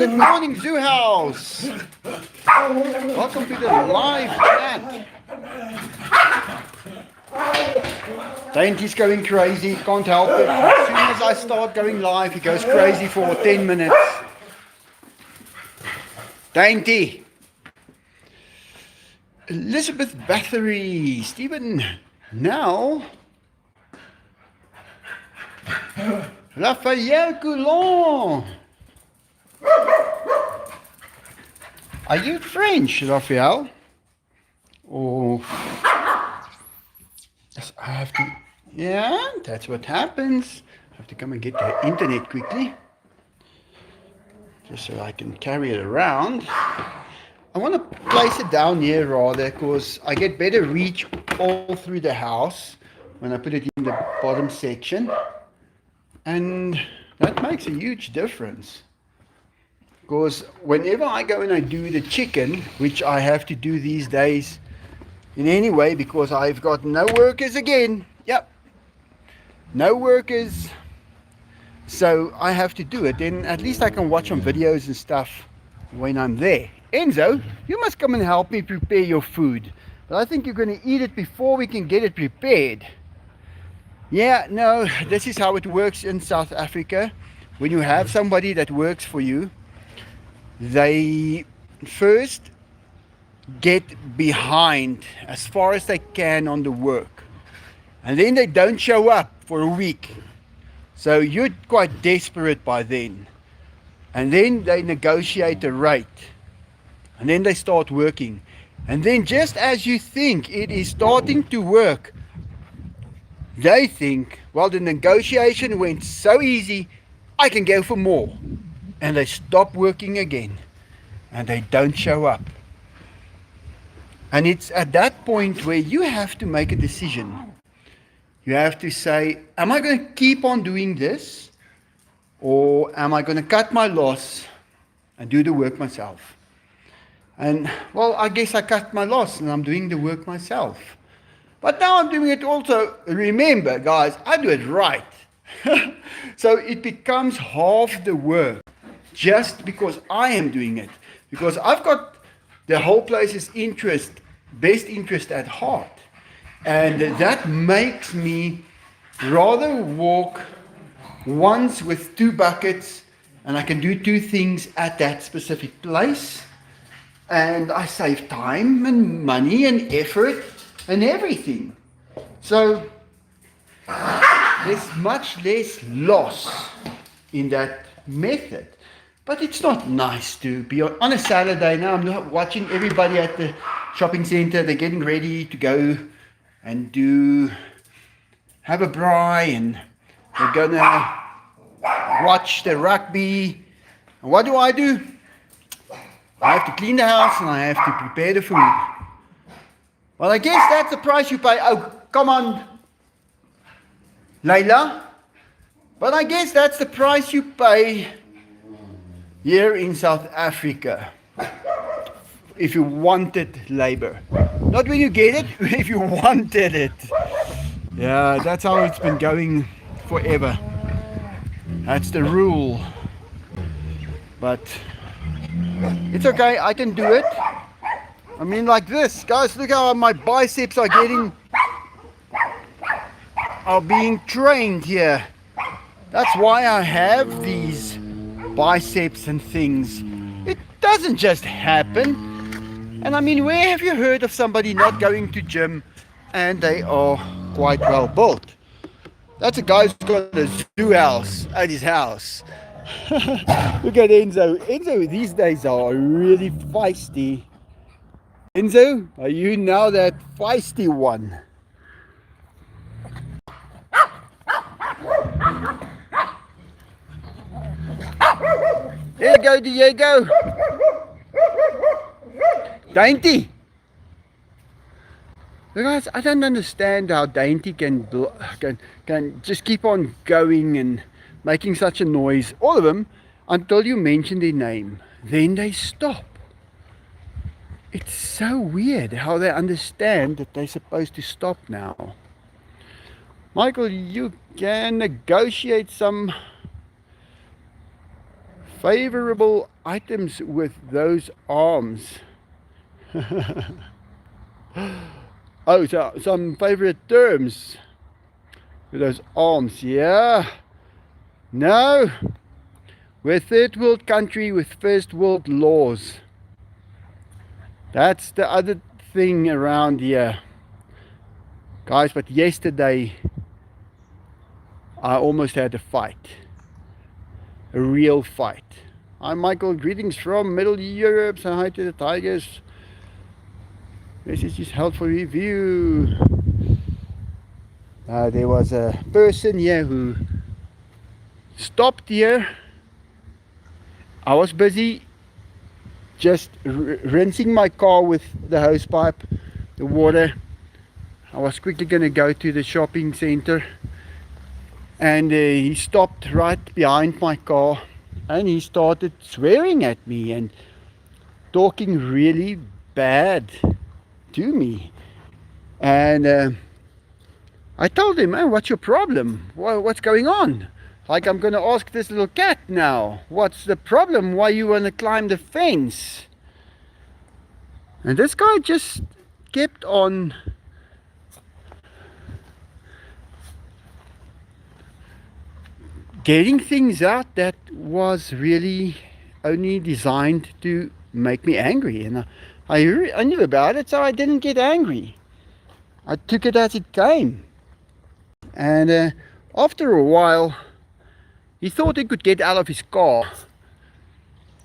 Good morning, Zoo House. Welcome to the live chat. Dainty's going crazy, can't help it. As soon as I start going live, he goes crazy for 10 minutes. Dainty. Elizabeth Bathory. Stephen Now. Raphael Coulon. Are you French, Raphael? Or yes, I have to. Yeah, that's what happens. I have to come and get the internet quickly, just so I can carry it around. I want to place it down here rather, because I get better reach all through the house when I put it in the bottom section, and that makes a huge difference. Because whenever I go and I do the chicken, which I have to do these days in any way, because I've got no workers again. Yep, no workers. So I have to do it. Then at least I can watch some videos and stuff when I'm there. Enzo, you must come and help me prepare your food. But I think you're going to eat it before we can get it prepared. Yeah, no, this is how it works in South Africa. When you have somebody that works for you, they first get behind as far as they can on the work, and then they don't show up for a week, so you're quite desperate by then, and then they negotiate a rate, and then they start working, and then just as you think it is starting to work, they think, well, the negotiation went so easy, I can go for more. And they stop working again, and they don't show up. And it's at that point where you have to make a decision. You have to say, am I going to keep on doing this, or am I going to cut my loss and do the work myself? And well, I guess I cut my loss and I'm doing the work myself. But now I'm doing it also, remember guys, I do it right. So it becomes half the work, just because I am doing it, because I've got the whole place's best interest at heart, and that makes me rather walk once with 2 buckets, and I can do 2 things at that specific place, and I save time and money and effort and everything. So there's much less loss in that method. But it's not nice to be on a Saturday. Now I'm watching everybody at the shopping center. They're getting ready to go and have a braai, and they're gonna watch the rugby. And what do? I have to clean the house and I have to prepare the food. Well, I guess that's the price you pay. Oh, come on, Layla. But I guess that's the price you pay here in South Africa if you wanted labor. Not when you get it, if you wanted it. Yeah, that's how it's been going forever. That's the rule. But it's okay, I can do it. I mean, like this, guys, look how my biceps are being trained here. That's why I have these biceps and things. It doesn't just happen. And I mean, where have you heard of somebody not going to gym and they are quite well built? That's a guy who's got a zoo house at his house. Look at Enzo. Enzo these days are really feisty. Enzo, are you now that feisty one? There you go, Diego. Dainty. Look, guys, I don't understand how Dainty can just keep on going and making such a noise. All of them, until you mention their name. Then they stop. It's so weird how they understand that they're supposed to stop now. Michael, you can negotiate some favorable items with those arms. Oh, so some favorite terms with those arms. Yeah. No. We're third world country with first world laws. That's the other thing around here. Guys, but yesterday I almost had a fight. A real fight. I'm Michael, greetings from Middle Europe. Say hi to the Tigers. Message is held for review. There was a person here who stopped here. I was busy just rinsing my car with the hose pipe, the water. I was quickly going to go to the shopping center, and he stopped right behind my car and he started swearing at me and talking really bad to me. And I told him, "Man, what's your problem? What's going on? Like, I'm going to ask this little cat now, what's the problem? Why you want to climb the fence?" And this guy just kept on getting things out that was really only designed to make me angry. And I knew about it, so I didn't get angry. I took it as it came. And after a while, he thought he could get out of his car.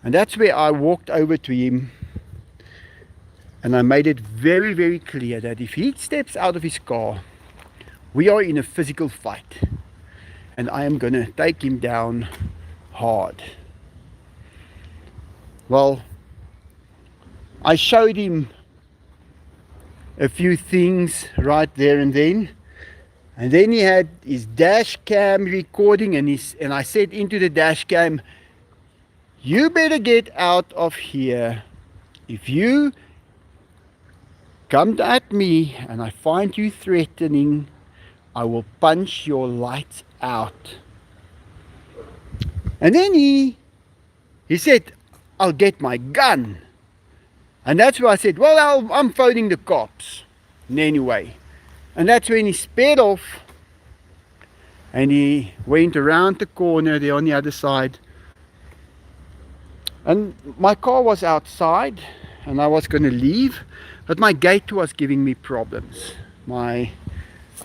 And that's where I walked over to him. And I made it very, very clear that if he steps out of his car, we are in a physical fight. And I am going to take him down hard. Well, I showed him a few things right there and then. And then he had his dash cam recording, and I said into the dash cam, "You better get out of here. If you come at me and I find you threatening, I will punch your lights out." And then he said, "I'll get my gun." And that's where I said, "Well, I'm phoning the cops." And anyway, and that's when he sped off and he went around the corner there on the other side. And my car was outside and I was going to leave, but my gate was giving me problems. My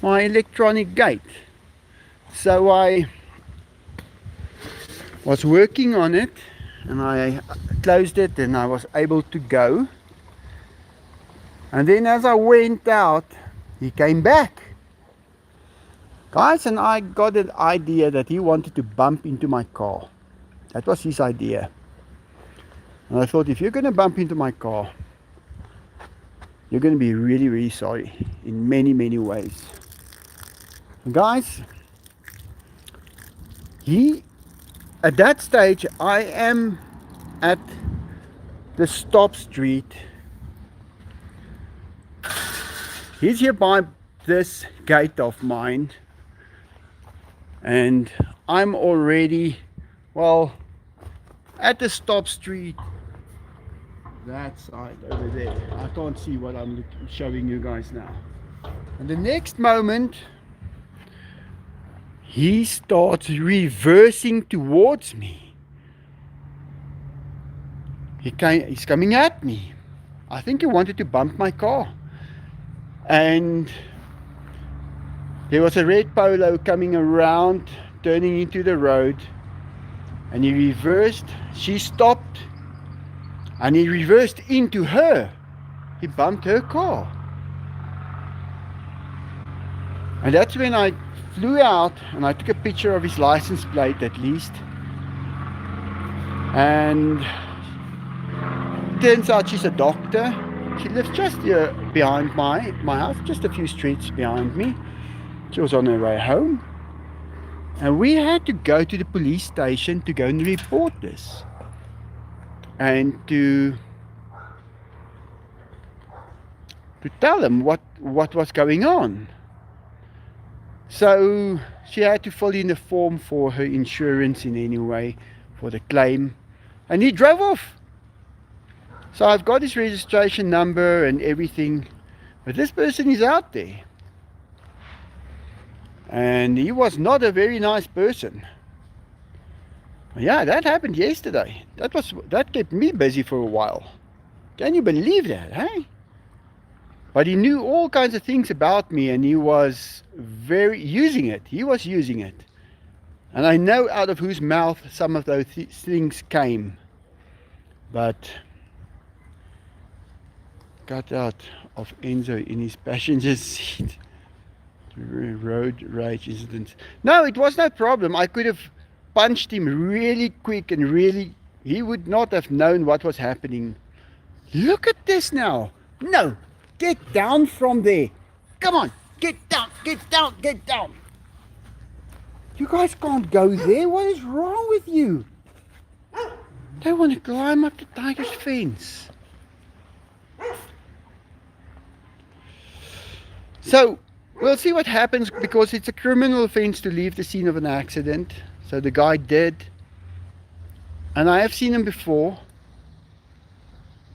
electronic gate. So I was working on it and I closed it and I was able to go. And then as I went out, he came back. Guys, and I got an idea that he wanted to bump into my car. That was his idea. And I thought, if you're going to bump into my car, you're going to be really, really sorry in many, many ways. Guys, at that stage, I am at the stop street. He's here by this gate of mine, and I'm already, well, at the stop street that side over there. I can't see what I'm showing you guys now. And the next moment, he starts reversing towards me. He's coming at me. I think he wanted to bump my car. And there was a red Polo coming around, turning into the road, and he reversed. She stopped and he reversed into her. He bumped her car. And that's when I flew out and I took a picture of his license plate at least. And turns out she's a doctor. She lives just here behind my house, just a few streets behind me. She was on her way home. And we had to go to the police station to go and report this. And to tell them what was going on. So she had to fill in a form for her insurance in any way, for the claim. And he drove off. So I've got his registration number and everything. But this person is out there. And he was not a very nice person. Yeah, that happened yesterday. That kept me busy for a while. Can you believe that, hey? But he knew all kinds of things about me, and he was using it. He was using it. And I know out of whose mouth some of those things came. But got out of Enzo in his passenger seat. Road rage incident. No, it was no problem. I could have punched him really quick and really, he would not have known what was happening. Look at this now. No, get down from there. Come on, get down, get down, get down. You guys can't go there. What is wrong with you? They want to climb up the tiger's fence. So, we'll see what happens, because it's a criminal offense to leave the scene of an accident. So the guy did. And I have seen him before.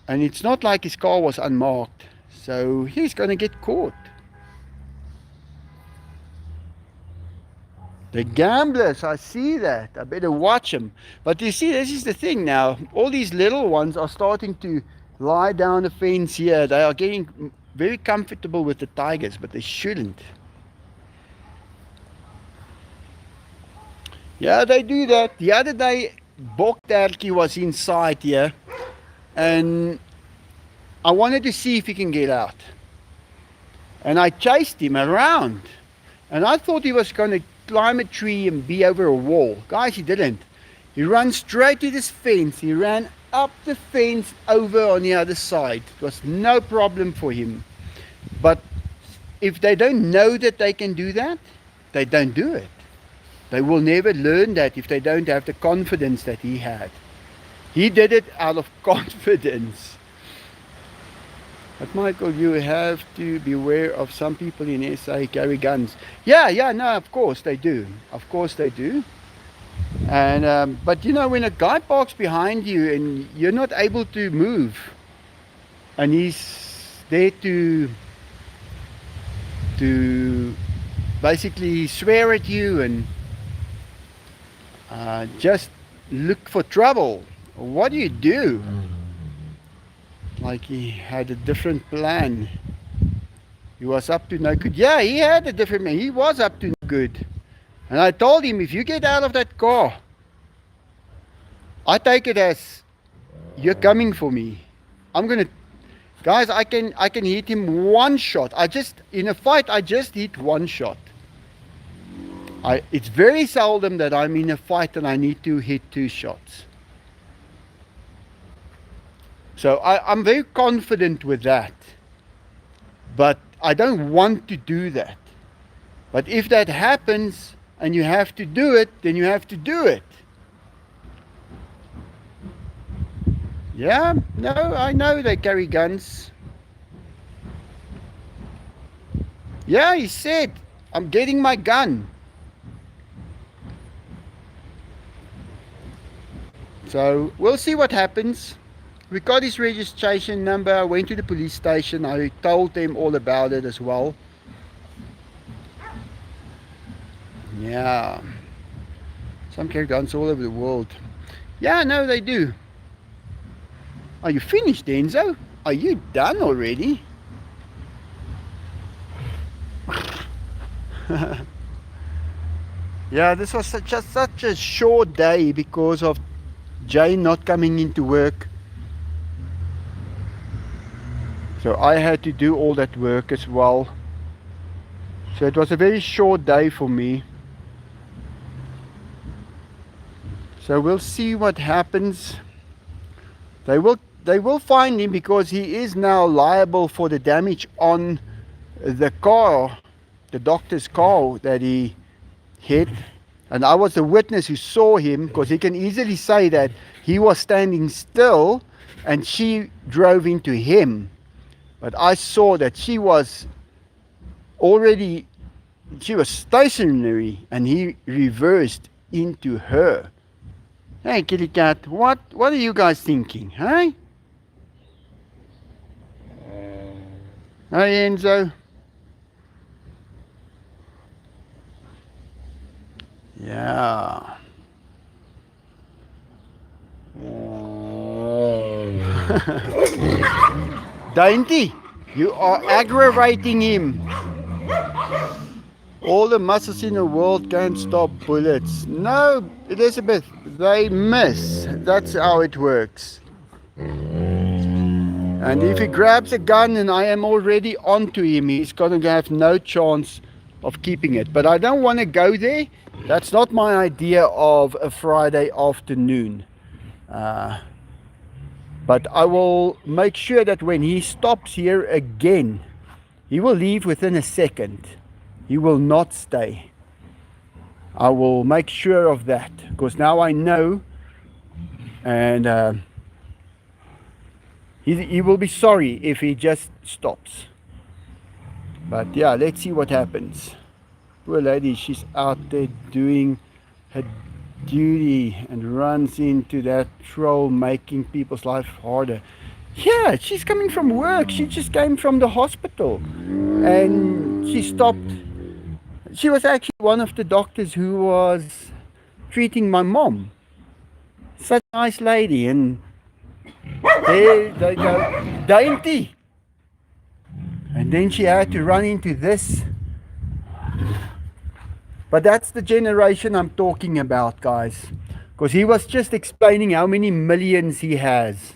And it's not like his car was unmarked. So he's going to get caught. The gamblers, I see that. I better watch them. But you see, this is the thing now. All these little ones are starting to lie down the fence here. They are getting very comfortable with the tigers, but they shouldn't. Yeah, they do that. The other day, Bokterki was inside here, and I wanted to see if he can get out. And I chased him around, and I thought he was going to climb a tree and be over a wall. Guys, he didn't. He ran straight to this fence. He ran up the fence over on the other side. It was no problem for him. But if they don't know that they can do that, they don't do it. They will never learn that if they don't have the confidence that he had. He did it out of confidence. But Michael, you have to beware of some people in SA carry guns. Yeah, no, of course they do. Of course they do. And but you know, when a guy parks behind you and you're not able to move, and he's there to basically swear at you and just look for trouble, what do you do? Like he had a different plan. He was up to no good. Yeah, he had a different plan. He was up to no good. And I told him, if you get out of that car, I take it as you're coming for me. I'm gonna, guys, I can hit him one shot. In a fight, I just hit one shot. It's very seldom that I'm in a fight and I need to hit two shots. So I'm very confident with that. But I don't want to do that. But if that happens and you have to do it, then you have to do it. Yeah, no, I know they carry guns. Yeah, he said, I'm getting my gun. So we'll see what happens. We got his registration number. I went to the police station. I told them all about it as well. Yeah. Some carry guns all over the world. Yeah, no, they do. Are you finished, Enzo? Are you done already? Yeah, this was such a short day because of Jane not coming into work. So I had to do all that work as well. So it was a very short day for me. So we'll see what happens. They will find him because he is now liable for the damage on the car, the doctor's car that he hit. And I was the witness who saw him, because he can easily say that he was standing still and she drove into him. But I saw that she was stationary and he reversed into her. Hey, kitty cat, what are you guys thinking, hey? Hey, Enzo. Yeah. Dainty, you are aggravating him. All the muscles in the world can't stop bullets. No, Elizabeth, they miss. That's how it works. And if he grabs a gun and I am already onto him, he's going to have no chance of keeping it. But I don't want to go there. That's not my idea of a Friday afternoon. But I will make sure that when he stops here again, he will leave within a second. He will not stay. I will make sure of that, because now I know, and he will be sorry if he just stops. But yeah, let's see what happens. Poor lady, she's out there doing her duty and runs into that troll, making people's life harder. Yeah, she's coming from work. She just came from the hospital and she stopped. She was actually one of the doctors who was treating my mom. Such a nice lady. And there they go, Dainty. And then she had to run into this. But that's the generation I'm talking about, guys. Because he was just explaining how many millions he has.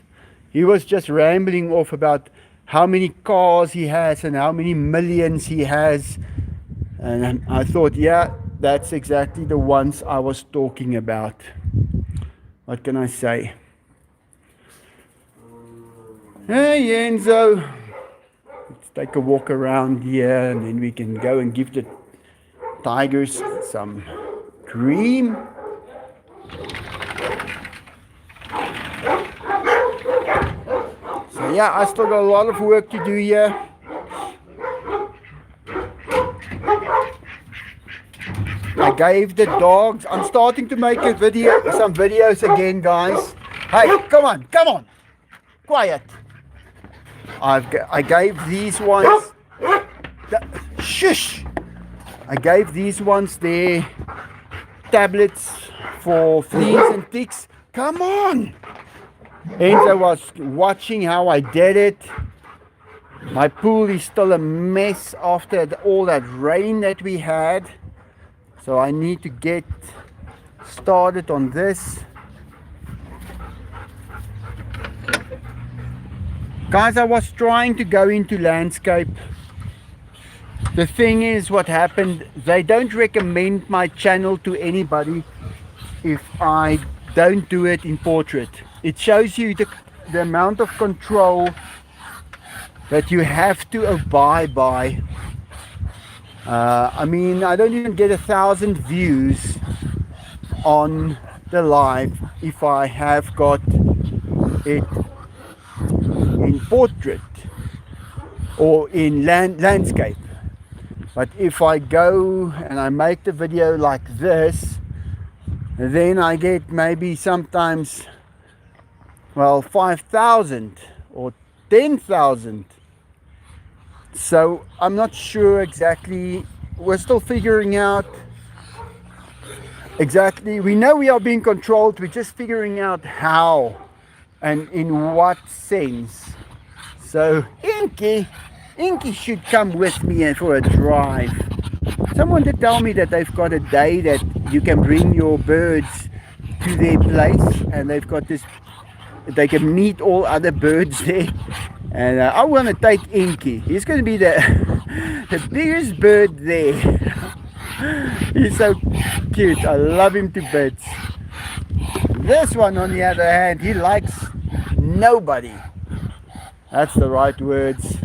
He was just rambling off about how many cars he has and how many millions he has. And I thought, yeah, that's exactly the ones I was talking about. What can I say? Hey, Enzo. Let's take a walk around here and then we can go and give the tigers some cream. So yeah, I still got a lot of work to do here. I gave the dogs, I'm starting to make some videos again, guys. Hey, come on, quiet. I gave these ones, shush! I gave these ones their tablets for fleas and ticks. Come on! Enzo was watching how I did it. My pool is still a mess after all that rain that we had. So I need to get started on this. Guys, I was trying to go into landscape. The thing is, what happened, they don't recommend my channel to anybody if I don't do it in portrait. It shows you the amount of control that you have to abide by. I mean, I don't even get 1,000 views on the live if I have got it in portrait or in landscape. But if I go and I make the video like this, then I get maybe sometimes, well, 5,000 or 10,000. So I'm not sure exactly. We're still figuring out exactly. We know we are being controlled. We're just figuring out how and in what sense. So Inky should come with me for a drive. Someone did tell me that they've got a day that you can bring your birds to their place, and they've got this, they can meet all other birds there. And I want to take Inky. He's going to be the biggest bird there. He's so cute. I love him to bits. This one, on the other hand, he likes nobody. That's the right words.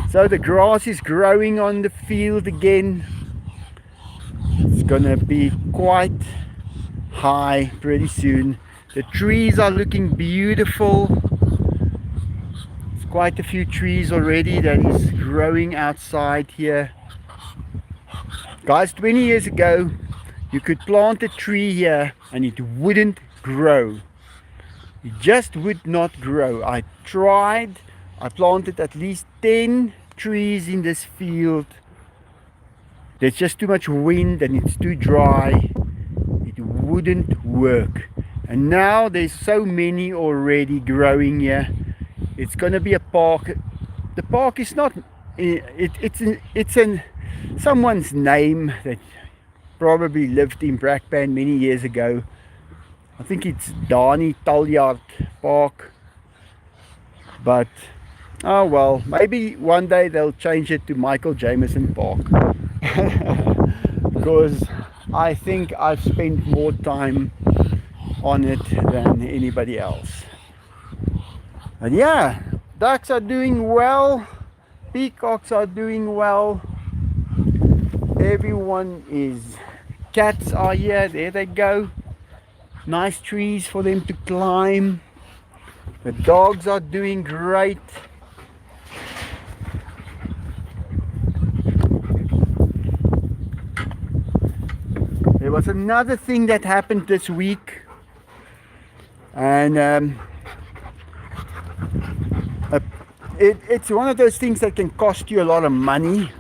So the grass is growing on the field again. It's going to be quite high pretty soon. The trees are looking beautiful. Quite a few trees already that is growing outside here. Guys, 20 years ago you could plant a tree here and it wouldn't grow. It just would not grow. I tried. I planted at least 10 trees in this field. There's just too much wind and it's too dry. It wouldn't work. And now there's so many already growing here. It's gonna be a park. The park is not. It's in someone's name that probably lived in Brakpan many years ago. I think it's Dani Talyard Park. But oh well, maybe one day they'll change it to Michael Jamison Park. Because I think I've spent more time on it than anybody else. And yeah, ducks are doing well, peacocks are doing well, everyone is, cats are here, there they go, nice trees for them to climb, the dogs are doing great. There was another thing that happened this week, and it's one of those things that can cost you a lot of money,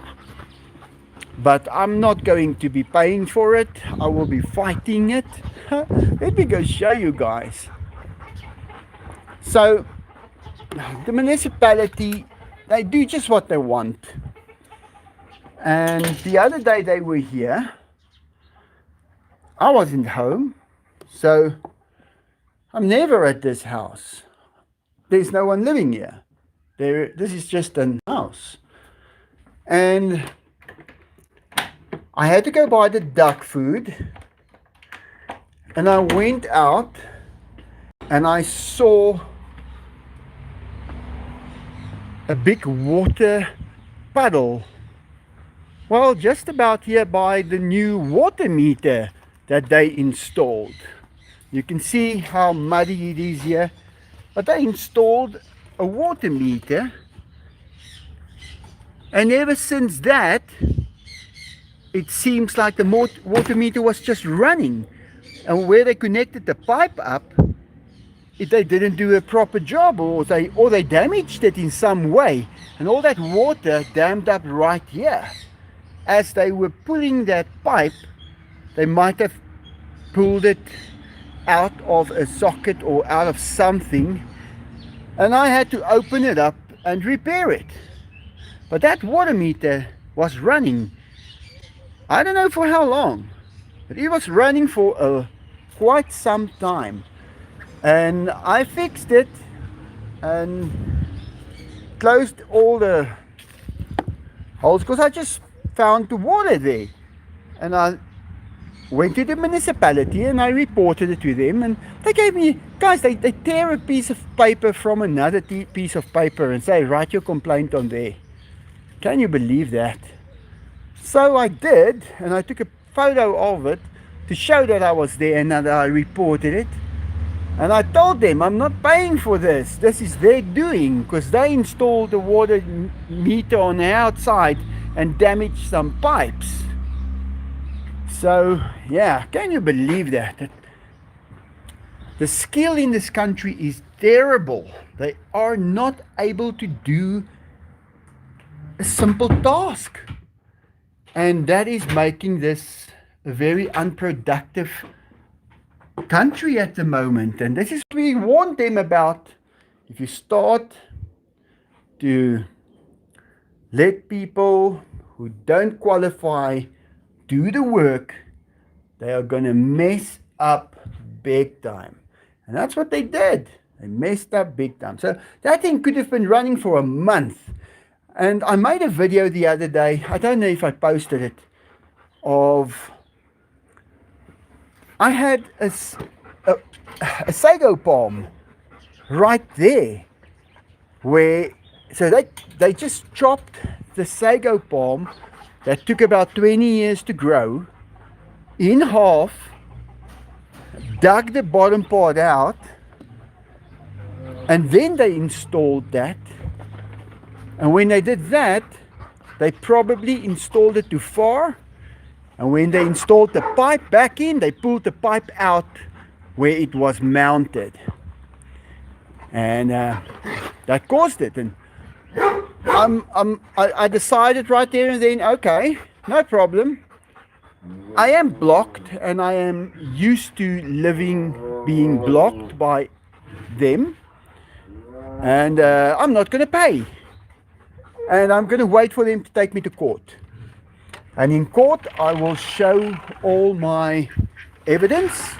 but I'm not going to be paying for it. I will be fighting it. Let me go show you guys. So the municipality, they do just what they want, and the other day they were here. I wasn't home, so I'm never at this house. There's no one living here. This is just a house. And I had to go buy the duck food. And I went out and I saw a big water puddle. Well, just about here by the new water meter that they installed. You can see how muddy it is here. But they installed a water meter, and ever since that it seems like the water meter was just running, and where they connected the pipe up, they didn't do a proper job, or they damaged it in some way, and all that water dammed up right here. As they were pulling that pipe, they might have pulled it out of a socket or out of something, and I had to open it up and repair it. But that water meter was running, I don't know for how long, but it was running for quite some time. And I fixed it and closed all the holes, because I just found the water there. And I went to the municipality and I reported it to them, and they gave me, guys, they tear a piece of paper from another piece of paper and say, write your complaint on there. Can you believe that? So I did, and I took a photo of it to show that I was there and that I reported it. And I told them, I'm not paying for this. This is their doing, because they installed the water meter on the outside and damaged some pipes. So yeah, can you believe that? The skill in this country is terrible. They are not able to do a simple task. And that is making this a very unproductive country at the moment. And this is what we warned them about. If you start to let people who don't qualify do the work, they are going to mess up big time. And that's what they did. They messed up big time. So that thing could have been running for a month. And I made a video the other day, I don't know if I posted it, of I had a sago palm right there, where, so they just chopped the sago palm that took about 20 years to grow in half, dug the bottom part out, and then they installed that. And when they did that, they probably installed it too far. And when they installed the pipe back in, they pulled the pipe out where it was mounted, and that caused it. And I decided right there and then, okay, no problem. I am blocked, and I am used to being blocked by them, and I'm not going to pay. And I'm going to wait for them to take me to court. And in court, I will show all my evidence,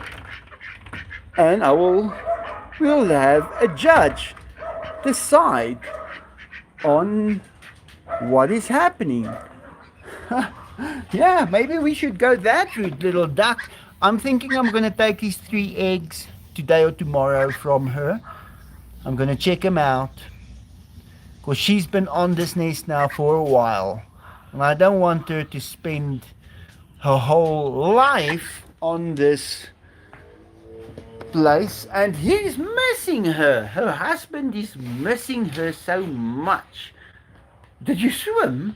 and we'll have a judge decide on what is happening. Yeah, maybe we should go that route, little duck. I'm thinking I'm going to take these 3 eggs today or tomorrow from her. I'm going to check them out, because she's been on this nest now for a while, and I don't want her to spend her whole life on this place. And he's missing her. Her husband is missing her so much. Did you swim?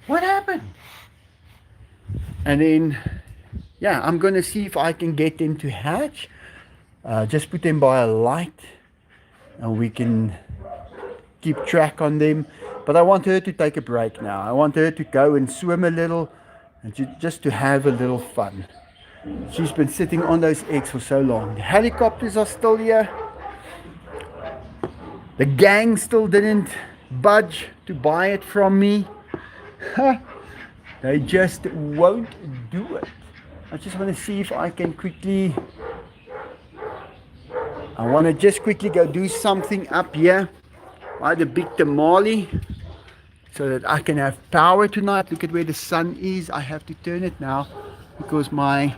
What happened? And then, yeah, I'm going to see if I can get them to hatch. Just put them by a light, and we can keep track on them. But I want her to take a break now. I want her to go and swim a little, and just to have a little fun. She's been sitting on those eggs for so long. The helicopters are still here. The gang still didn't budge to buy it from me. They just won't do it. I just want to see if I can I want to just quickly go do something up here by the big tamale, so that I can have power tonight. Look at where the sun is. I have to turn it now because my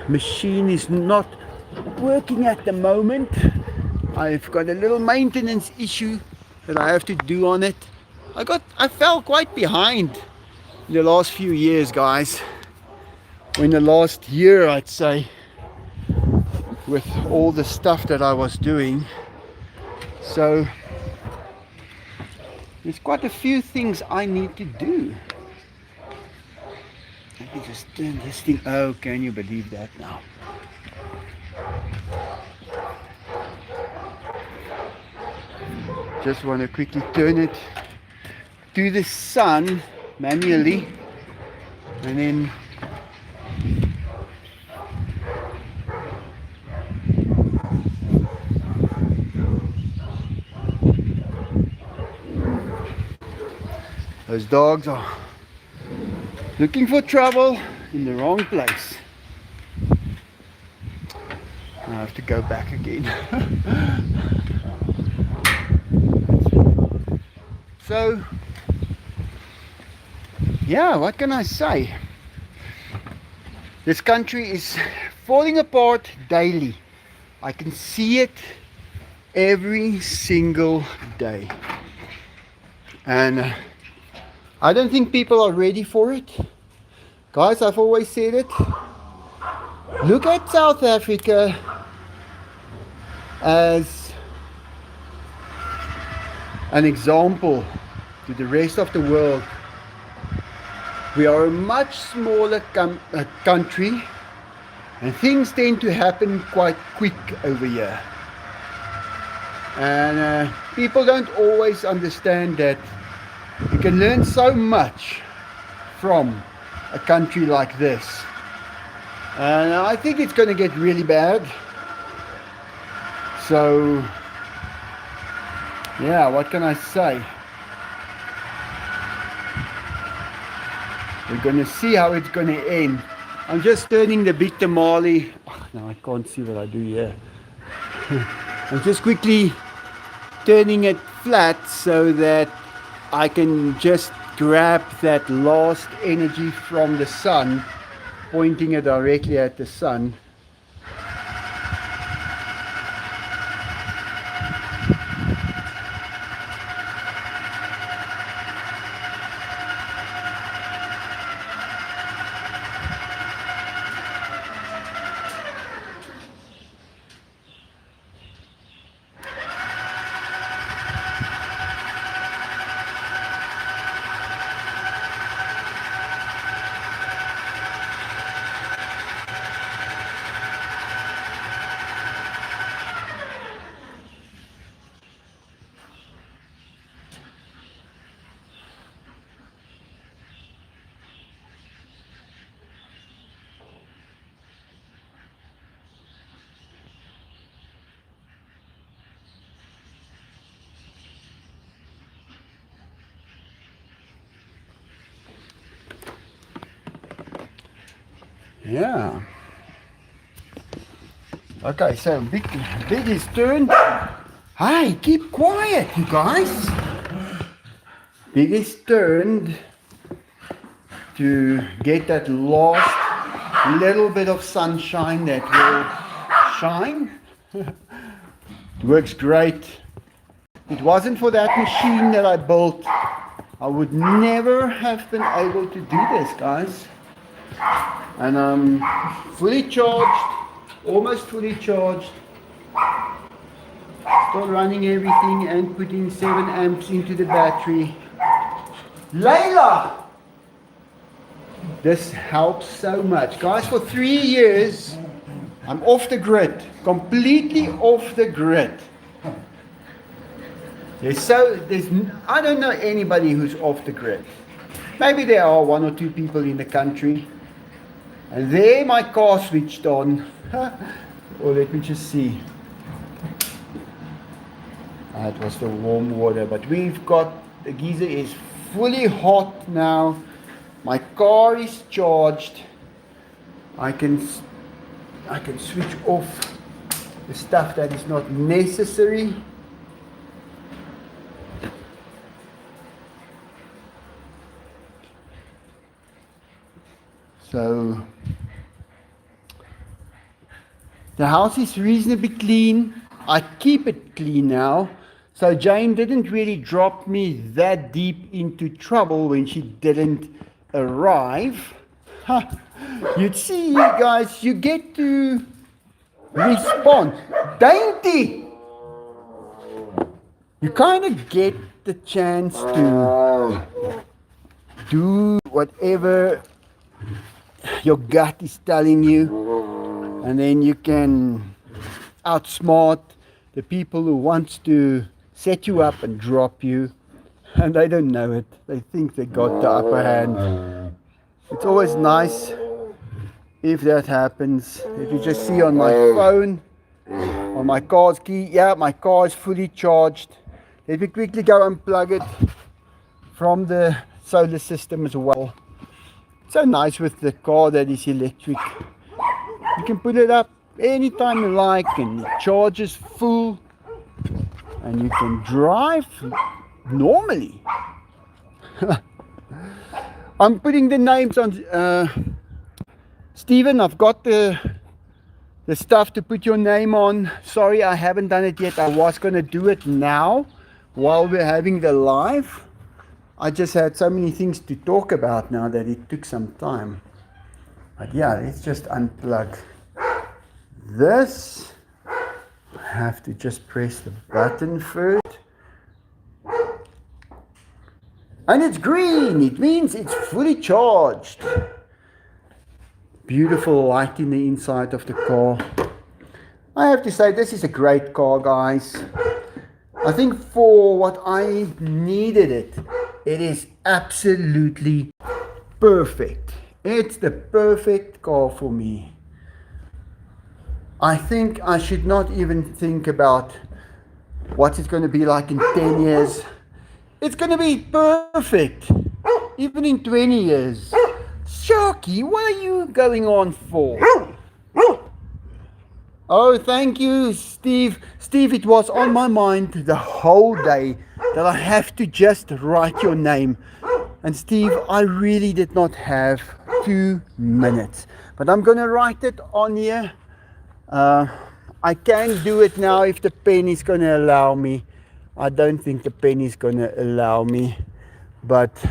machine is not working at the moment. I've got a little maintenance issue that I have to do on it. I fell quite behind in the last few years, guys. In the last year, I'd say, with all the stuff that I was doing. So there's quite a few things I need to do. Let me just turn this thing. Oh, can you believe that now? Just want to quickly turn it to the sun manually, and then those dogs are looking for trouble in the wrong place. I have to go back again. So, yeah, what can I say? This country is falling apart daily. I can see it every single day. And I don't think people are ready for it. Guys, I've always said it. Look at South Africa as an example to the rest of the world. We are a much smaller country, and things tend to happen quite quick over here. And people don't always understand that you can learn so much from a country like this. And I think it's going to get really bad. So, yeah, what can I say? We're going to see how it's going to end. I'm just turning the big tamale. Oh, no, I can't see what I do here. I'm just quickly turning it flat so that I can just grab that last energy from the sun, pointing it directly at the sun. Yeah. Okay, so Big is turned. Hey, keep quiet, you guys. Big is turned to get that last little bit of sunshine that will shine. Works great. If it wasn't for that machine that I built, I would never have been able to do this, guys. And I'm fully charged, almost fully charged. Still running everything and putting 7 amps into the battery. Layla! This helps so much. Guys, for 3 years, I'm off the grid. Completely off the grid. I don't know anybody who's off the grid. Maybe there are 1 or 2 people in the country. And there my car switched on. Or let me just see. It was the warm water, but we've got, the geyser is fully hot now. My car is charged. I can switch off the stuff that is not necessary. So the house is reasonably clean. I keep it clean now. So Jane didn't really drop me that deep into trouble when she didn't arrive. You'd see, you guys, you get to respond. Dainty! You kind of get the chance to do whatever your gut is telling you, and then you can outsmart the people who wants to set you up and drop you, and they don't know it. They think they got the upper hand. It's always nice if that happens. If you just see on my phone, on my car's key, yeah, my car is fully charged. Let me quickly go unplug it from the solar system as well. So nice with the car that is electric. You can put it up anytime you like and it charges full and you can drive normally. I'm putting the names on. Stephen, I've got the stuff to put your name on. Sorry, I haven't done it yet. I was going to do it now while we're having the live. I just had so many things to talk about now that it took some time. But yeah, let's just unplug this. I have to just press the button first. And it's green. It means it's fully charged. Beautiful light in the inside of the car. I have to say, this is a great car, guys. I think for what I needed it is absolutely perfect. It's the perfect car for me. I think I should not even think about what it's going to be like in 10 years. It's going to be perfect, even in 20 years. Sharky, what are you going on for? Oh, thank you, Steve. Steve, it was on my mind the whole day that I have to just write your name. And Steve, I really did not have 2 minutes. But I'm going to write it on here. I can do it now if the pen is going to allow me. I don't think the pen is going to allow me. But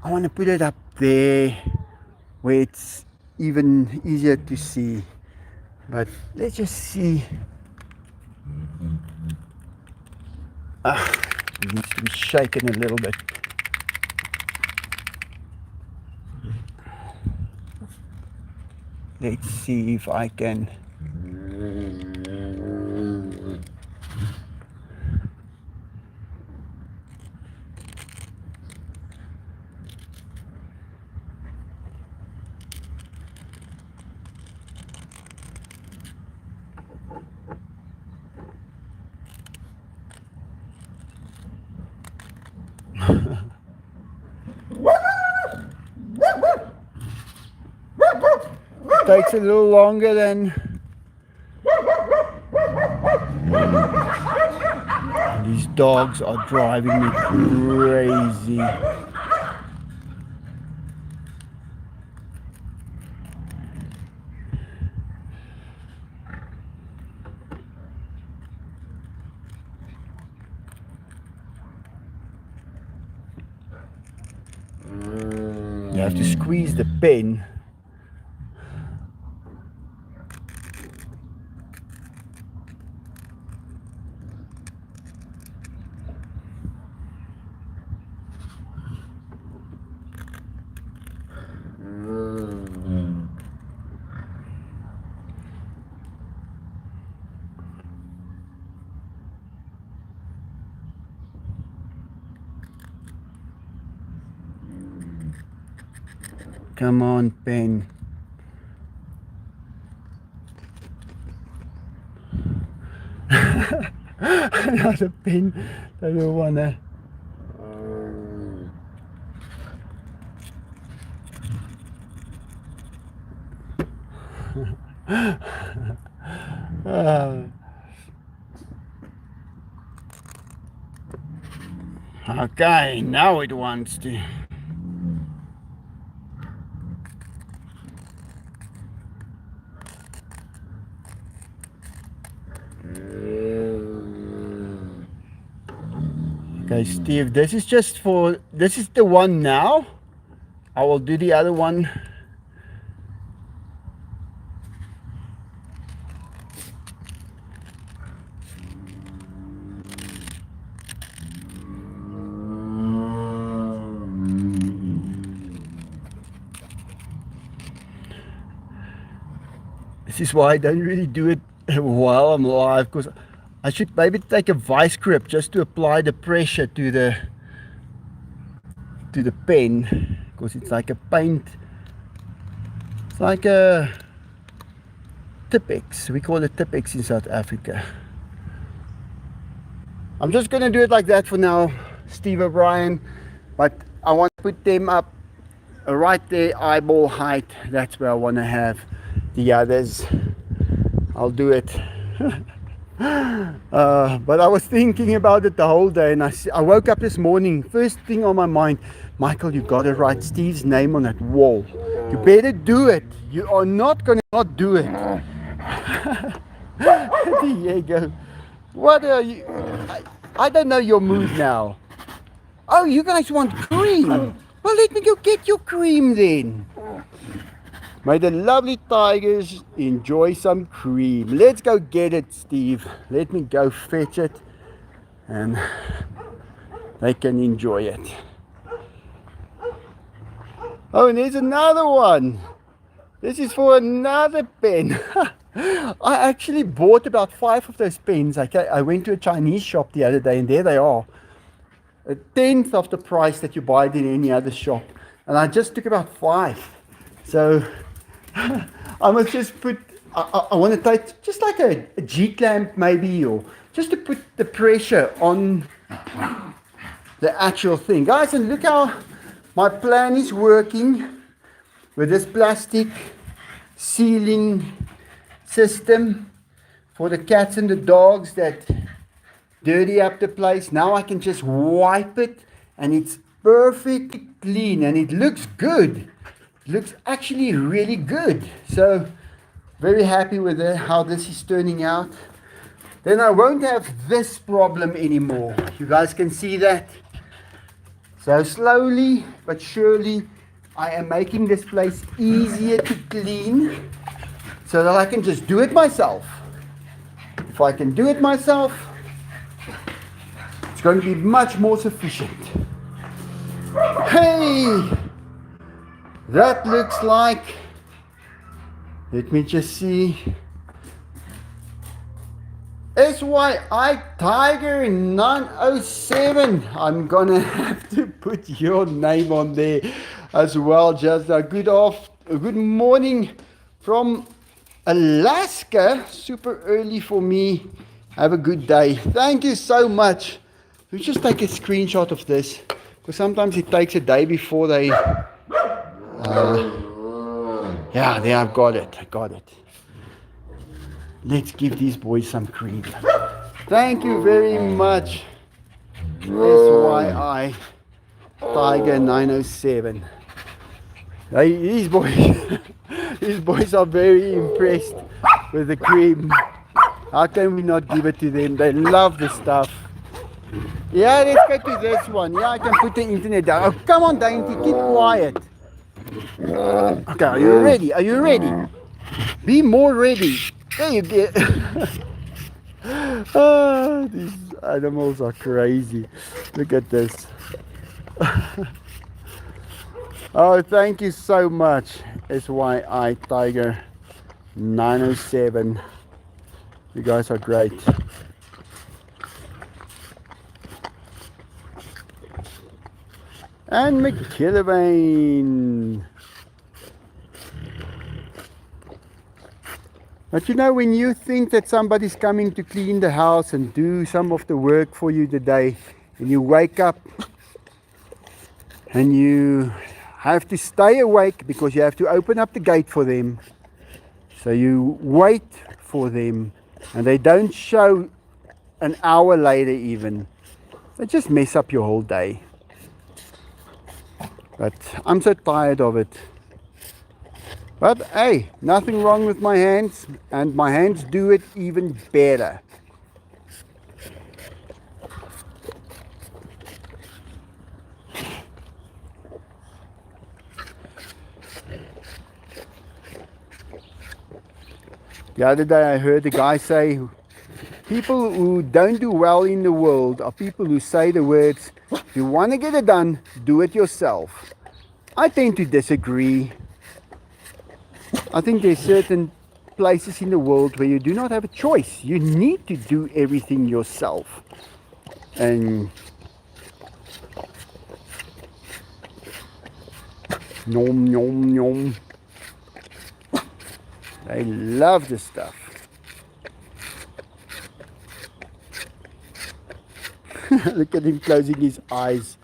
I want to put it up there where it's even easier to see. But let's just see. It needs to be shaken a little bit. Let's see if I can. takes a little longer than these dogs are driving me crazy. You have to squeeze the pen. Come on, pen. Another pen. I don't wanna. Okay, now it wants to. Okay, Steve, this is the one now. I will do the other one. This is why I don't really do it while I'm live, because I should maybe take a vice grip just to apply the pressure to the pen, because it's like a paint. It's like a Tipex. We call it Tipex in South Africa. I'm just going to do it like that for now, Steve O'Brien, but I want to put them up right there, eyeball height. That's where I want to have the others. I'll do it. But I was thinking about it the whole day, and I woke up this morning, first thing on my mind, Michael, you got to write Steve's name on that wall. You better do it. You are not going to not do it. Diego, what are you? I don't know your mood now. Oh, you guys want cream? Well, let me go get your cream then. May the lovely tigers enjoy some cream. Let's go get it, Steve. Let me go fetch it and they can enjoy it. Oh, and there's another one. This is for another pen. I actually bought about 5 of those pens. I went to a Chinese shop the other day, and there they are. 1/10 of the price that you buy it in any other shop. And I just took about 5. So I must just put, I want to take just like a G-clamp maybe, or just to put the pressure on the actual thing. Guys, and look how my plan is working with this plastic sealing system for the cats and the dogs that dirty up the place. Now I can just wipe it and it's perfectly clean and it looks good. It looks actually really good. So very happy with how this is turning out. Then I won't have this problem anymore. You guys can see that. So slowly but surely I am making this place easier to clean so that I can just do it myself. If I can do it myself, it's going to be much more sufficient. Hey, that looks like, let me just see, SYI Tiger 907. I'm gonna have to put your name on there as well. Just a good morning from Alaska. Super early for me. Have a good day. Thank you so much. Let's just take a screenshot of this, because sometimes it takes a day before they Yeah, there, I've got it. I got it. Let's give these boys some cream. Thank you very much, SYI Tiger 907. Hey, these boys, these boys are very impressed with the cream. How can we not give it to them? They love the stuff. Yeah, let's go to this one. Yeah, I can put the internet down. Oh, come on, Dainty, keep quiet. Okay, are you ready? Are you ready? Be more ready. There you go. Ah, these animals are crazy. Look at this. Oh, thank you so much, SYI Tiger 907. You guys are great. And McKillivane. But you know, when you think that somebody's coming to clean the house and do some of the work for you today, and you wake up and you have to stay awake because you have to open up the gate for them. So you wait for them and they don't show an hour later even. They just mess up your whole day. But I'm so tired of it. But hey, nothing wrong with my hands, and my hands do it even better. The other day I heard a guy say, people who don't do well in the world are people who say the words, if you want to get it done, do it yourself. I tend to disagree. I think there's certain places in the world where you do not have a choice. You need to do everything yourself. And nom nom nom. They love this stuff. Look at him closing his eyes.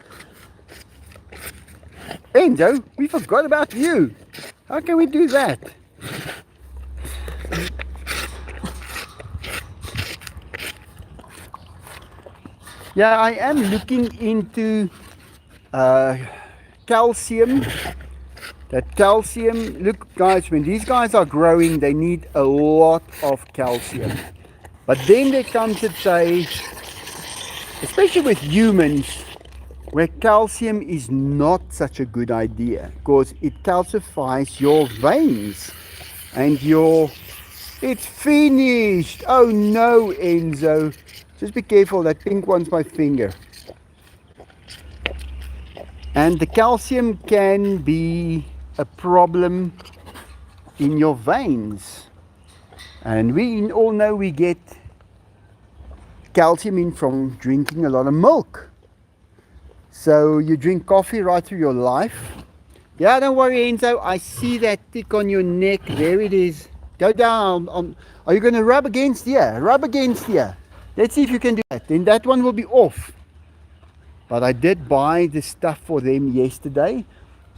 Enzo, we forgot about you. How can we do that? Yeah, I am looking into calcium. That calcium, look guys, when these guys are growing, they need a lot of calcium. But then there comes a day, especially with humans, where calcium is not such a good idea because it calcifies your veins and it's finished. Oh no, Enzo, just be careful, that pink one's my finger. And the calcium can be a problem in your veins, and we all know we get calcium in from drinking a lot of milk. So you drink coffee right through your life. Yeah, don't worry, Enzo. I see that tick on your neck. There it is. Go down. Are you going to rub against here? Rub against here. Let's see if you can do that. Then that one will be off. But I did buy the stuff for them yesterday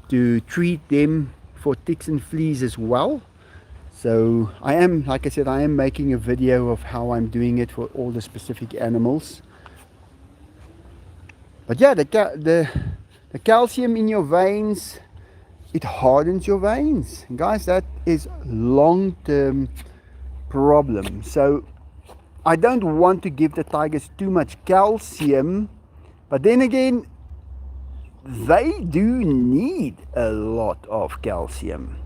to treat them for ticks and fleas as well. So I am, like I said, I am making a video of how I'm doing it for all the specific animals. But yeah, the calcium in your veins, it hardens your veins. And guys, that is long-term problem. So I don't want to give the tigers too much calcium, but then again, they do need a lot of calcium.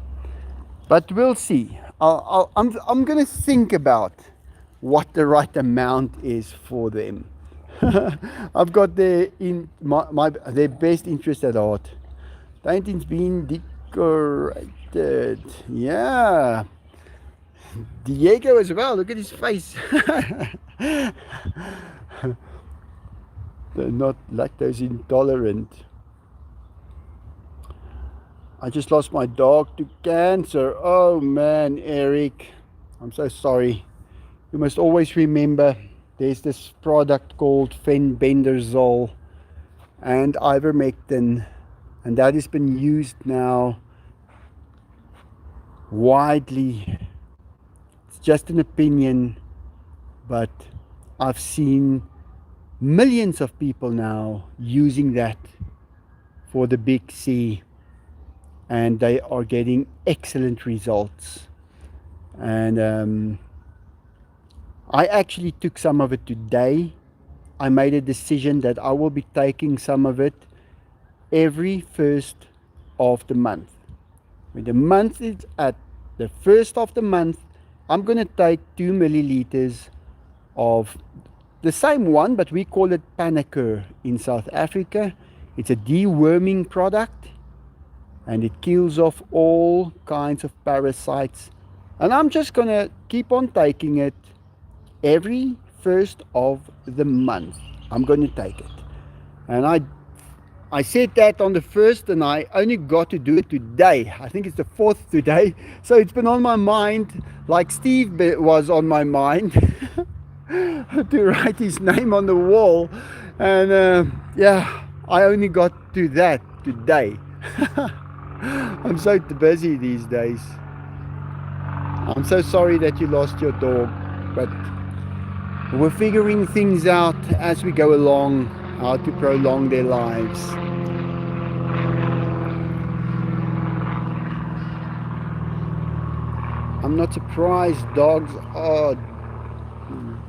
But we'll see. I'm going to think about what the right amount is for them. I've got their best interest at heart. Painting's been decorated. Yeah. Diego as well. Look at his face. They're not lactose intolerant. I just lost my dog to cancer. Oh man, Eric. I'm so sorry. You must always remember there's this product called fenbendazole and ivermectin, and that has been used now widely, it's just an opinion, but I've seen millions of people now using that for the big C, and they are getting excellent results. And I actually took some of it today. I made a decision that I will be taking some of it every first of the month. When the month is at the first of the month, I'm going to take 2 milliliters of the same one, but we call it Panacur in South Africa. It's a deworming product and it kills off all kinds of parasites. And I'm just going to keep on taking it every first of the month. I'm going to take it. And I said that on the first, and I only got to do it today. I think it's the 4th today. So it's been on my mind, like Steve was on my mind, to write his name on the wall. And yeah, I only got to that today. I'm so busy these days. I'm so sorry that you lost your dog, but we're figuring things out as we go along, how to prolong their lives. I'm not surprised dogs are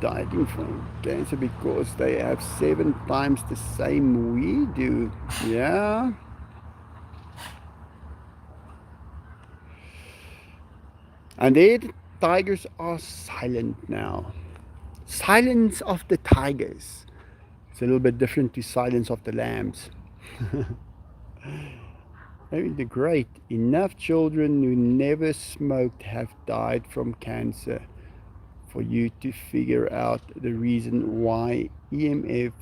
dying from cancer because they have 7 times the same we do. Yeah. And the tigers are silent now. Silence of the tigers. It's a little bit different to silence of the lambs. Maybe the great. Enough children who never smoked have died from cancer for you to figure out the reason why EMF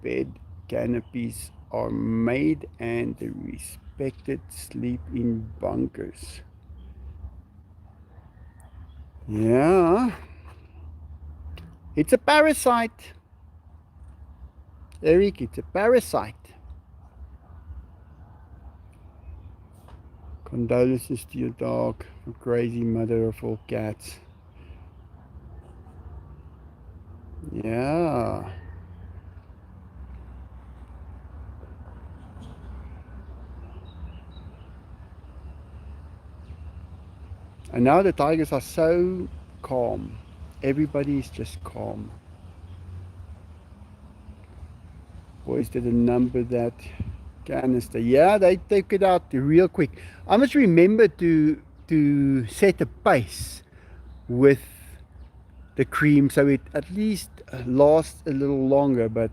bed canopies are made and the respected sleep in bunkers. Yeah. It's a parasite. Eric, it's a parasite. Condolences to your dog, a crazy mother of all cats. Yeah. And now the tigers are so calm. Everybody is just calm. Boys did a number that canister. Yeah, they take it out real quick. I must remember to set a pace with the cream so it at least lasts a little longer, but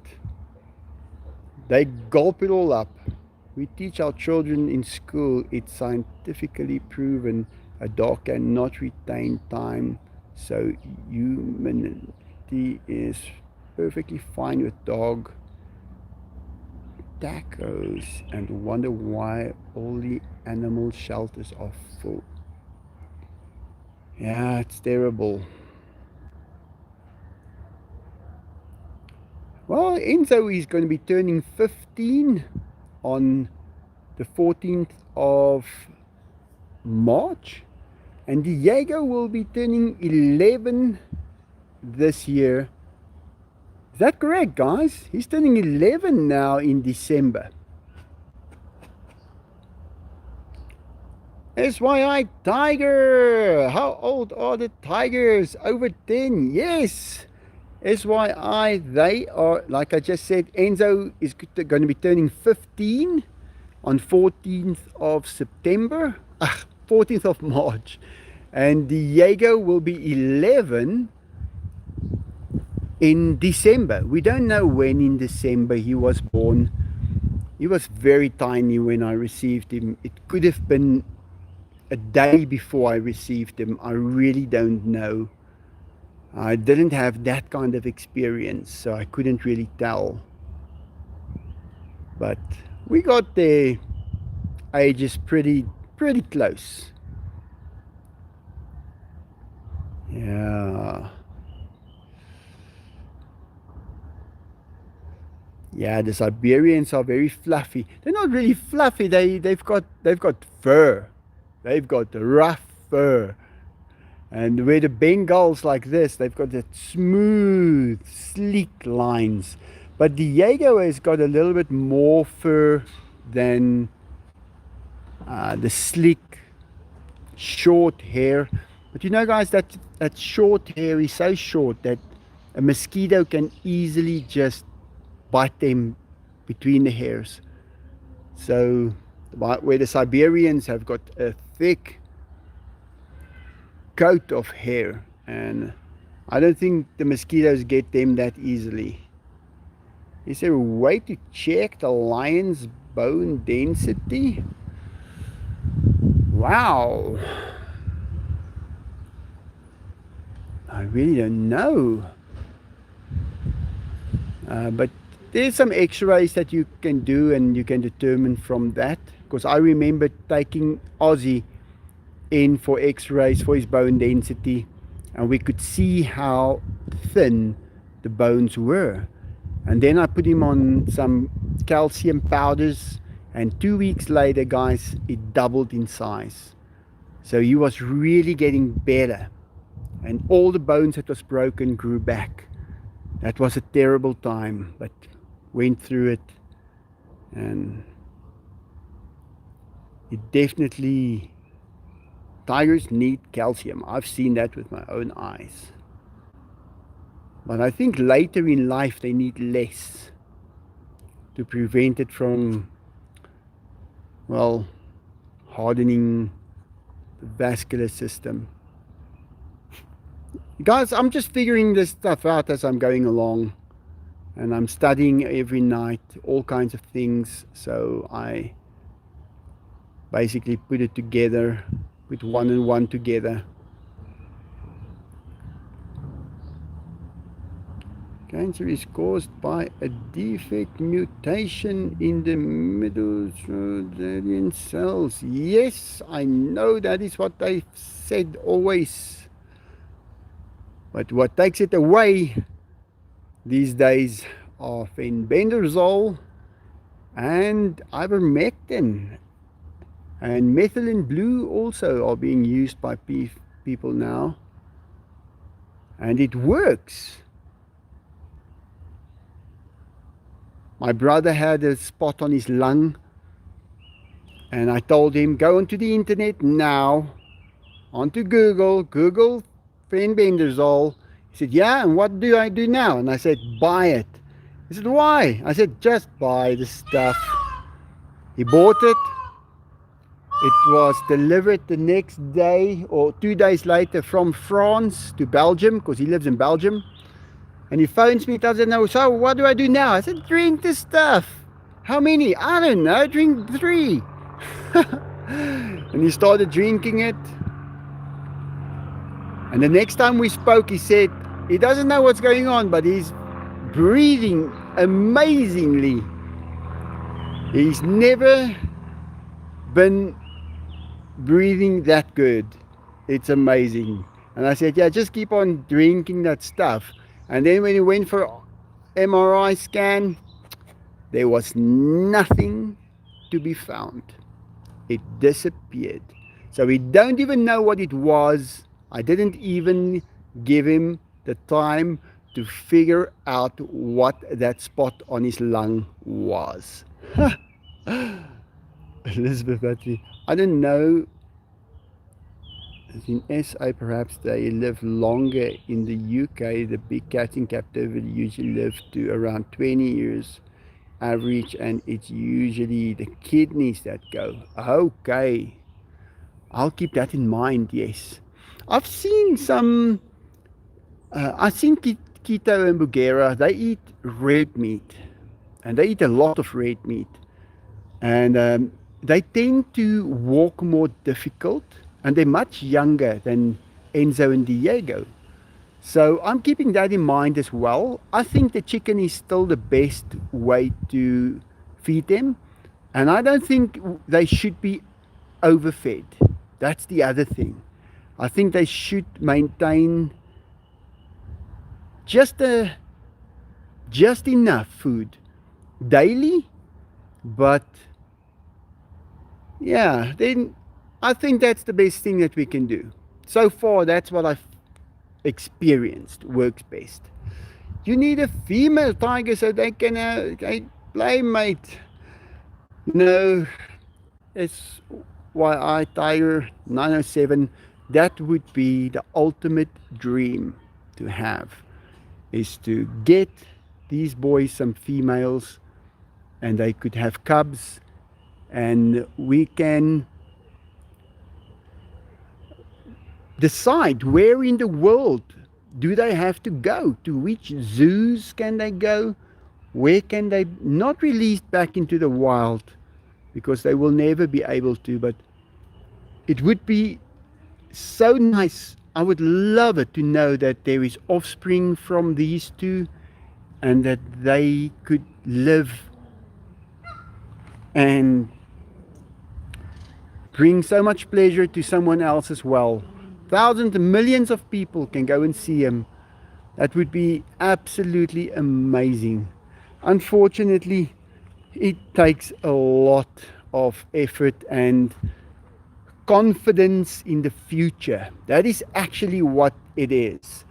they gulp it all up. We teach our children in school it's scientifically proven a dog cannot retain time, so humanity is perfectly fine with dog tacos and wonder why all the animal shelters are full. Yeah, it's terrible. Well, Enzo is going to be turning 15 on the 14th of March, and Diego will be turning 11 this year. Is that correct, guys? He's turning 11 now in December. SYI Tiger! How old are the tigers? Over 10? Yes! SYI, they are, like I just said, Enzo is going to be turning 15 on 14th of September. 14th of March. And Diego will be 11 in December. We don't know when in December he was born. He was very tiny when I received him. It could have been a day before I received him. I really don't know. I didn't have that kind of experience, so I couldn't really tell. But we got their ages pretty close. Yeah. Yeah, the Siberians are very fluffy. They're not really fluffy. They've got fur. They've got rough fur. And where the Bengals like this, they've got that smooth, sleek lines. But the Jaeger has got a little bit more fur than the slick, short hair. But you know, guys, that short hair is so short that a mosquito can easily just bite them between the hairs. So, where the Siberians have got a thick coat of hair, and I don't think the mosquitoes get them that easily. Is there a way to check the lion's bone density? Wow, I really don't know. But there's some x-rays that you can do and you can determine from that. Because I remember taking Ozzy in for x-rays for his bone density, and we could see how thin the bones were. And then I put him on some calcium powders, and 2 weeks later, guys, it doubled in size. So he was really getting better, and all the bones that was broken grew back. That was a terrible time, but went through it, and it definitely, tigers need calcium. I've seen that with my own eyes. But I think later in life they need less to prevent it from, well, hardening the vascular system. Guys, I'm just figuring this stuff out as I'm going along, and I'm studying every night all kinds of things. So I basically put it together, put one and one together. Cancer is caused by a defect mutation in the mitochondrial cells. Yes, I know that is what they said always. But what takes it away these days are fenbendazole and ivermectin. And methylene blue also are being used by people now. And it works. My brother had a spot on his lung, and I told him, go onto the internet now, onto Google fenbendazole. He said, yeah, and what do I do now? And I said, buy it. He said, why? I said, just buy the stuff. He bought it. It was delivered the next day or 2 days later from France to Belgium, because he lives in Belgium. And he phones me, doesn't know, so what do I do now? I said, drink this stuff. How many? I don't know, drink 3. And he started drinking it. And the next time we spoke, he said he doesn't know what's going on, but he's breathing amazingly. He's never been breathing that good. It's amazing. And I said, yeah, just keep on drinking that stuff. And then when he went for MRI scan, there was nothing to be found. It disappeared. So we don't even know what it was. I didn't even give him the time to figure out what that spot on his lung was. Elizabeth Battery, I don't know. In SA, perhaps they live longer. In the UK, the big cats in captivity usually live to around 20 years average, and it's usually the kidneys that go. Okay, I'll keep that in mind. Yes, I've seen some. I've seen Quito and Bugera. They eat red meat, and they eat a lot of red meat, and they tend to walk more difficult. And they're much younger than Enzo and Diego. So I'm keeping that in mind as well. I think the chicken is still the best way to feed them. And I don't think they should be overfed. That's the other thing. I think they should maintain just enough food daily. But yeah, then I think that's the best thing that we can do. So far, that's what I've experienced works best. You need a female tiger so they can play, mate. You know, it's why I Tiger 907. That would be the ultimate dream to have, is to get these boys some females and they could have cubs, and we can decide where in the world do they have to go, to which zoos can they go, where can they not released back into the wild, because they will never be able to. But it would be so nice, I would love it to know that there is offspring from these two and that they could live and bring so much pleasure to someone else as well. Thousands and millions of people can go and see him. That would be absolutely amazing. Unfortunately, it takes a lot of effort and confidence in the future. That is actually what it is.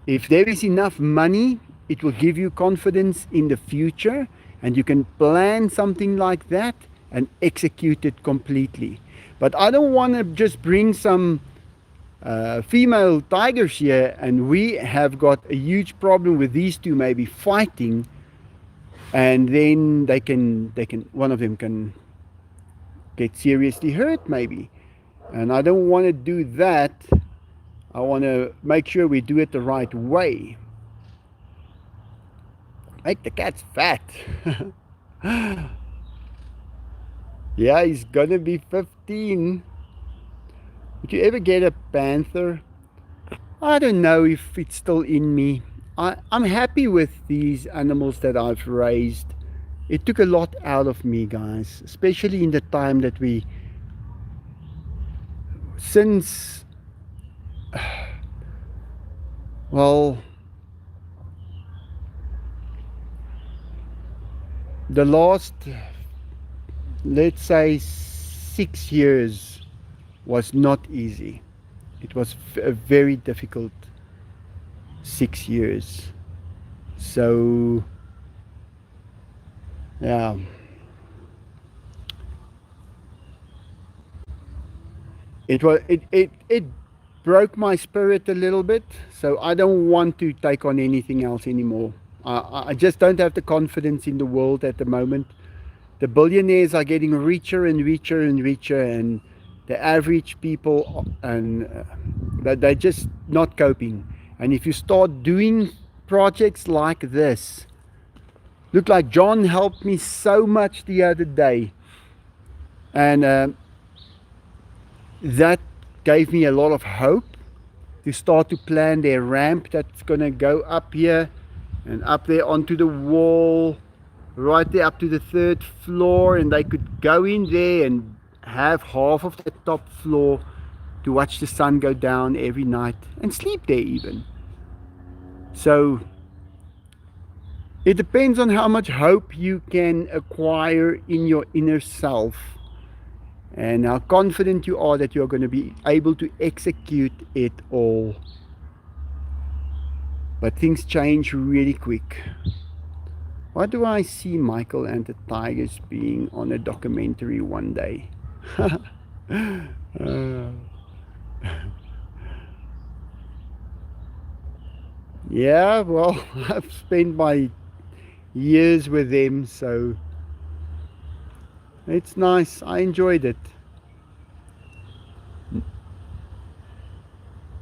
If there is enough money, it will give you confidence in the future, and you can plan something like that and execute it completely. But I don't want to just bring some female tigers here and we have got a huge problem with these two maybe fighting, and then they can one of them can get seriously hurt maybe. And I don't want to do that. I want to make sure we do it the right way. Make the cats fat. Yeah, he's gonna be 15. Would you ever get a panther? I don't know if it's still in me. I'm happy with these animals that I've raised. It took a lot out of me, guys, especially in the time that since, well, the last, let's say, 6 years was not easy. It was a very difficult 6 years. So yeah, it broke my spirit a little bit. So I don't want to take on anything else anymore. I just don't have the confidence in the world at the moment. The billionaires are getting richer and richer and richer, and the average people, and they're just not coping. And if you start doing projects like this, look, like John helped me so much the other day, and that gave me a lot of hope to start to plan their ramp that's going to go up here and up there onto the wall, right there up to the 3rd floor, and they could go in there and have half of the top floor to watch the sun go down every night and sleep there even. So it depends on how much hope you can acquire in your inner self and how confident you are that you're going to be able to execute it all. But things change really quick. Why do I see Michael and the tigers being on a documentary one day? Yeah, well, I've spent my years with them, so it's nice. I enjoyed it.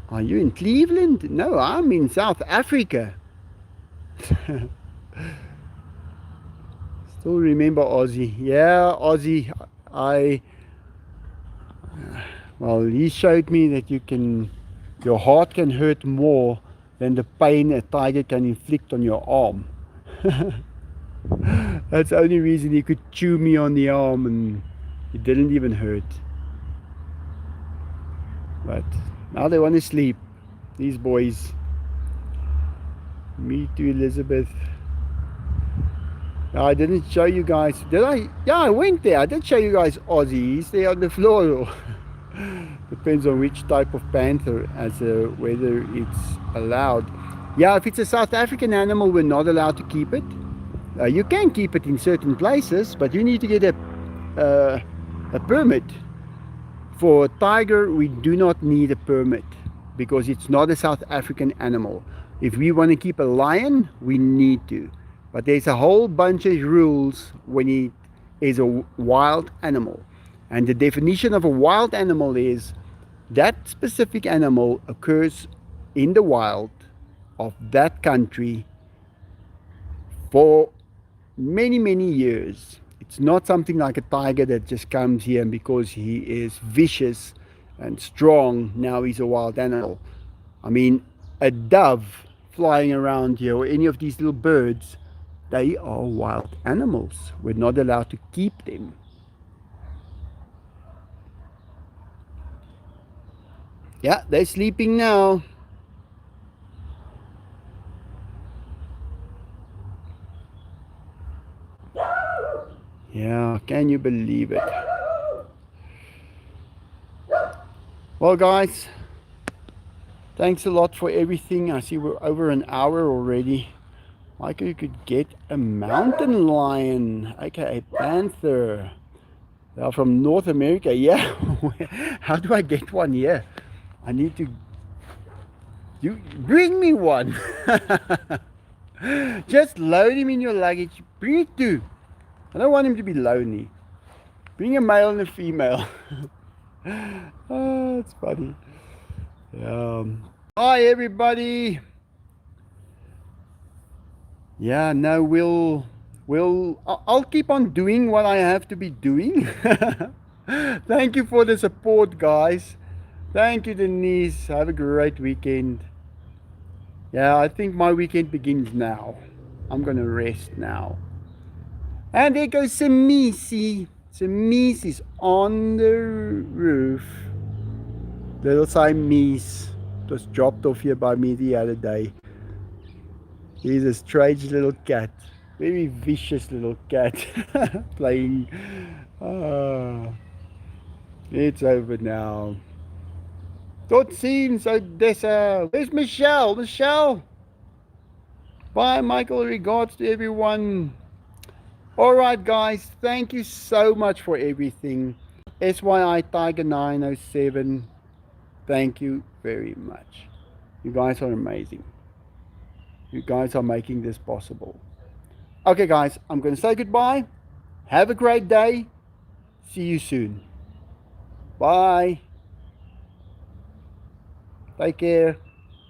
Are you in Cleveland? No, I'm in South Africa. Still remember Ozzy. Yeah, Ozzy. Well, he showed me that your heart can hurt more than the pain a tiger can inflict on your arm. That's the only reason he could chew me on the arm, and it didn't even hurt. But now they want to sleep, these boys. Me too, Elizabeth. I didn't show you guys, did I? Yeah, I went there. I did show you guys Ozzy. He's there on the floor. Depends on which type of panther, as whether it's allowed. Yeah, if it's a South African animal, we're not allowed to keep it. You can keep it in certain places, but you need to get a permit. For a tiger, we do not need a permit because it's not a South African animal. If we want to keep a lion, we need to. But there's a whole bunch of rules when it is a wild animal. And the definition of a wild animal is that specific animal occurs in the wild of that country for many, many years. It's not something like a tiger that just comes here and because he is vicious and strong, now he's a wild animal. I mean, a dove flying around here or any of these little birds, they are wild animals. We're not allowed to keep them. Yeah, they're sleeping now. Yeah, can you believe it? Well, guys, thanks a lot for everything. I see we're over an hour already. Michael, you could get a mountain lion, aka panther. They are from North America. Yeah, how do I get one here? I need to. You bring me one. Just load him in your luggage. Bring it too. I don't want him to be lonely. Bring a male and a female. Oh, it's funny. Hi everybody. Yeah, no, I'll keep on doing what I have to be doing. Thank you for the support, guys. Thank you, Denise. Have a great weekend. Yeah, I think my weekend begins now. I'm gonna rest now. And there goes Samisi. Samisi is on the roof. Little Siamese was dropped off here by me the other day. He's a strange little cat. Very vicious little cat. Playing. It's over now. Tot ziens, Odessa. Where's Michelle? Michelle? Bye, Michael. Regards to everyone. Alright, guys. Thank you so much for everything. SYI Tiger 907. Thank you very much. You guys are amazing. You guys are making this possible. Okay, guys. I'm going to say goodbye. Have a great day. See you soon. Bye. Take care.